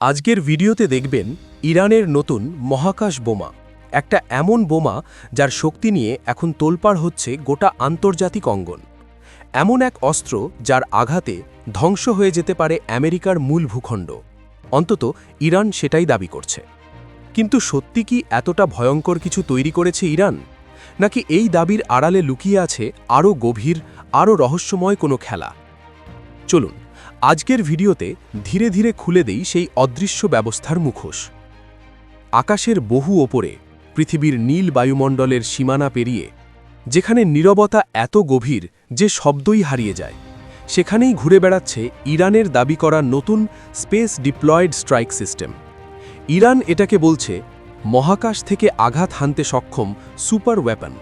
আজকের ভিডিওতে দেখবেন ইরানের নতুন মহাকাশ বোমা, একটা এমন বোমা যার শক্তি নিয়ে এখন তোলপাড় হচ্ছে গোটা আন্তর্জাতিক অঙ্গন। এমন এক অস্ত্র যার আঘাতে ধ্বংস হয়ে যেতে পারে আমেরিকার মূল ভূখণ্ড। অন্তত ইরান সেটাই দাবি করছে। কিন্তু সত্যি কি এতটা ভয়ঙ্কর কিছু তৈরি করেছে ইরান, নাকি এই দাবির আড়ালে লুকিয়ে আছে আরও গভীর, আরও রহস্যময় কোনো খেলা? চলুন আজকের ভিডিওতে ধীরে ধীরে খুলে দেই সেই অদৃশ্য ব্যবস্থার মুখোশ। আকাশের বহু ওপরে, পৃথিবীর নীল বায়ুমণ্ডলের সীমানা পেরিয়ে, যেখানে নীরবতা এত গভীর যে শব্দই হারিয়ে যায়, সেখানেই ঘুরে বেড়াচ্ছে ইরানের দাবি করা নতুন space diploid strike system. Iran এটাকে বলছে মহাকাশ থেকে আঘাত হানতে সক্ষম সুপার ওয়েপন।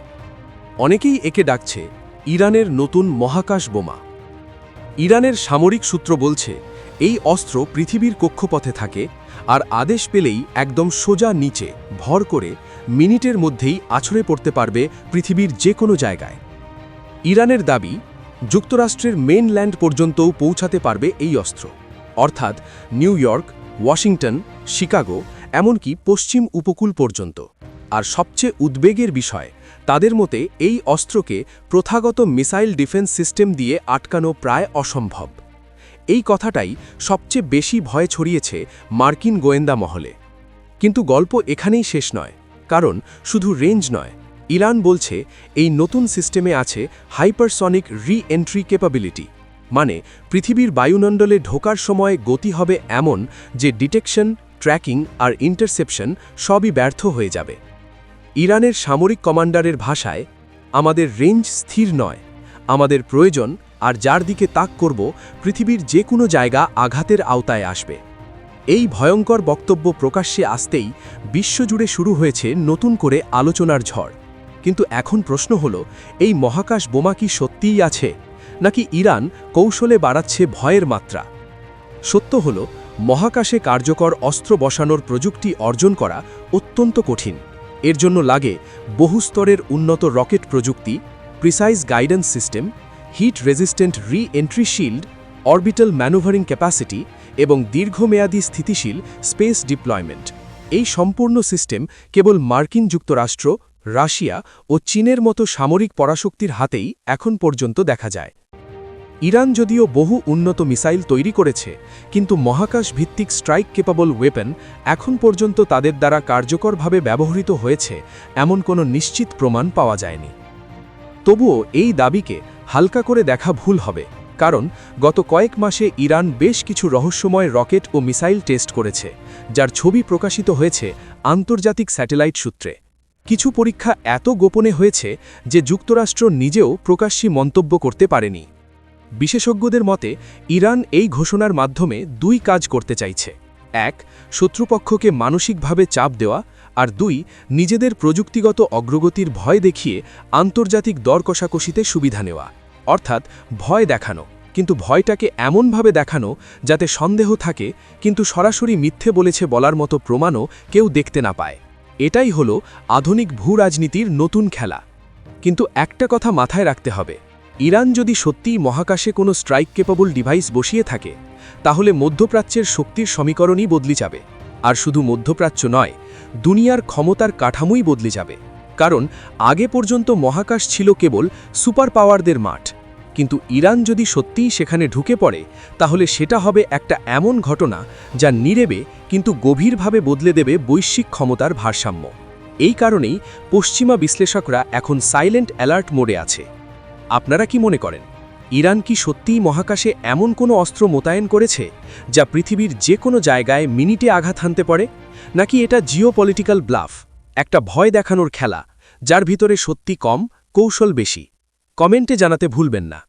অনেকেই একে ডাকছে ইরানের নতুন মহাকাশ বোমা। ইরানের সামরিক সূত্র বলছে এই অস্ত্র পৃথিবীর কক্ষপথে থাকে আর আদেশ পেলেই একদম সোজা নিচে ভর করে মিনিটের মধ্যেই আছড়ে পড়তে পারবে পৃথিবীর যে কোনো জায়গায়। ইরানের দাবি যুক্তরাষ্ট্রের মেইনল্যান্ড পর্যন্তও পৌঁছাতে পারবে এই অস্ত্র, অর্থাৎ নিউ ইয়র্ক, ওয়াশিংটন, শিকাগো, এমনকি পশ্চিম উপকূল পর্যন্ত। আর সবচেয়ে উদ্বেগের বিষয়, তাদের মতে এই অস্ত্রকে প্রথাগত মিসাইল ডিফেন্স সিস্টেম দিয়ে আটকানো প্রায় অসম্ভব। এই কথাটাই সবচেয়ে বেশি ভয় ছড়িয়েছে মার্কিন গোয়েন্দা মহলে। কিন্তু গল্প এখানেই শেষ নয়, কারণ শুধু রেঞ্জ নয়, ইরান বলছে এই নতুন সিস্টেমে আছে হাইপারসনিক রি-এন্ট্রি ক্যাপাবিলিটি, মানে পৃথিবীর বায়ুমণ্ডলে ঢোকার সময় গতি হবে এমন যে ডিটেকশন, ট্র্যাকিং আর ইন্টারসেপশন সবই ব্যর্থ হয়ে যাবে। ইরানের সামরিক কমান্ডারের ভাষায়, আমাদের রেঞ্জ স্থির নয়, আমাদের প্রয়োজন, আর যার দিকে তাক করব পৃথিবীর যে কোনো জায়গা আঘাতের আওতায় আসবে। এই ভয়ঙ্কর বক্তব্য প্রকাশ্যে আসতেই বিশ্বজুড়ে শুরু হয়েছে নতুন করে আলোচনার ঝড়। কিন্তু এখন প্রশ্ন হলো, এই মহাকাশ বোমা কি সত্যিই আছে, নাকি ইরান কৌশলে বাড়াচ্ছে ভয়ের মাত্রা? সত্য হলো, মহাকাশে কার্যকর অস্ত্র বসানোর প্রযুক্তি অর্জন করা অত্যন্ত কঠিন। এর জন্য লাগে বহুস্তরের উন্নত রকেট প্রযুক্তি, precise guidance system, heat resistant reentry shield, orbital manoeuvring capacity এবং দীর্ঘমেয়াদী স্থিতিশীল স্পেস ডিপ্লয়মেন্ট। এই সম্পূর্ণ সিস্টেম কেবল মার্কিন যুক্তরাষ্ট্র, রাশিয়া ও চীনের মতো সামরিক পরাশক্তির হাতেই এখন পর্যন্ত দেখা যায়। ইরান যদিও বহু উন্নত মিসাইল তৈরি করেছে, কিন্তু মহাকাশ ভিত্তিক স্ট্রাইক ক্যাপাবল ওয়েপন এখন পর্যন্ত তাদের দ্বারা কার্যকরভাবে ব্যবহৃত হয়েছে এমন কোনো নিশ্চিত প্রমাণ পাওয়া যায়নি। তবুও এই দাবিকে হালকা করে দেখা ভুল হবে, কারণ গত কয়েক মাসে ইরান বেশ কিছু রহস্যময় রকেট ও মিসাইল টেস্ট করেছে, যার ছবি প্রকাশিত হয়েছে আন্তর্জাতিক স্যাটেলাইট সূত্রে। কিছু পরীক্ষা এত গোপনে হয়েছে যে যুক্তরাষ্ট্র নিজেও প্রকাশ্যে মন্তব্য করতে পারেনি। বিশেষজ্ঞদের মতে ইরান এই ঘোষণার মাধ্যমে দুই কাজ করতে চাইছে: এক, শত্রুপক্ষকে মানসিকভাবে চাপ দেওয়া, আর দুই, নিজেদের প্রযুক্তিগত অগ্রগতির ভয় দেখিয়ে আন্তর্জাতিক দর কষাকষিতে সুবিধা নেওয়া। অর্থাৎ ভয় দেখানো, কিন্তু ভয়টাকে এমনভাবে দেখানো যাতে সন্দেহ থাকে, কিন্তু সরাসরি মিথ্যে বলেছে বলার মতো প্রমাণও কেউ দেখতে না পায়। এটাই হলো আধুনিক ভূরাজনীতির নতুন খেলা। কিন্তু একটা কথা মাথায় রাখতে হবে, ইরান যদি সত্যিই মহাকাশে কোনো স্ট্রাইক ক্যাপাবল ডিভাইস বসিয়ে থাকে, তাহলে মধ্যপ্রাচ্যের শক্তির সমীকরণই বদলে যাবে। আর শুধু মধ্যপ্রাচ্য নয়, দুনিয়ার ক্ষমতার কাঠামোই বদলে যাবে। কারণ আগে পর্যন্ত মহাকাশ ছিল কেবল সুপার পাওয়ারদের মাঠ, কিন্তু ইরান যদি সত্যিই সেখানে ঢুকে পড়ে, তাহলে সেটা হবে একটা এমন ঘটনা যা নীরবে কিন্তু গভীরভাবে বদলে দেবে বৈশ্বিক ক্ষমতার ভারসাম্য। এই কারণেই পশ্চিমা বিশ্লেষকরা এখন সাইলেন্ট অ্যালার্ট মোডে আছে। আপনারা কি মনে করেন, ইরান কি সত্যিই মহাকাশে এমন কোনো অস্ত্র মোতায়েন করেছে যা পৃথিবীর যে কোনো জায়গায় মিনিটে আঘাত হানতে পারে, নাকি এটা জিওপলিটিক্যাল ব্লাফ, একটা ভয় দেখানোর খেলা যার ভিতরে সত্যি কম, কৌশল বেশি? কমেন্টে জানাতে ভুলবেন না।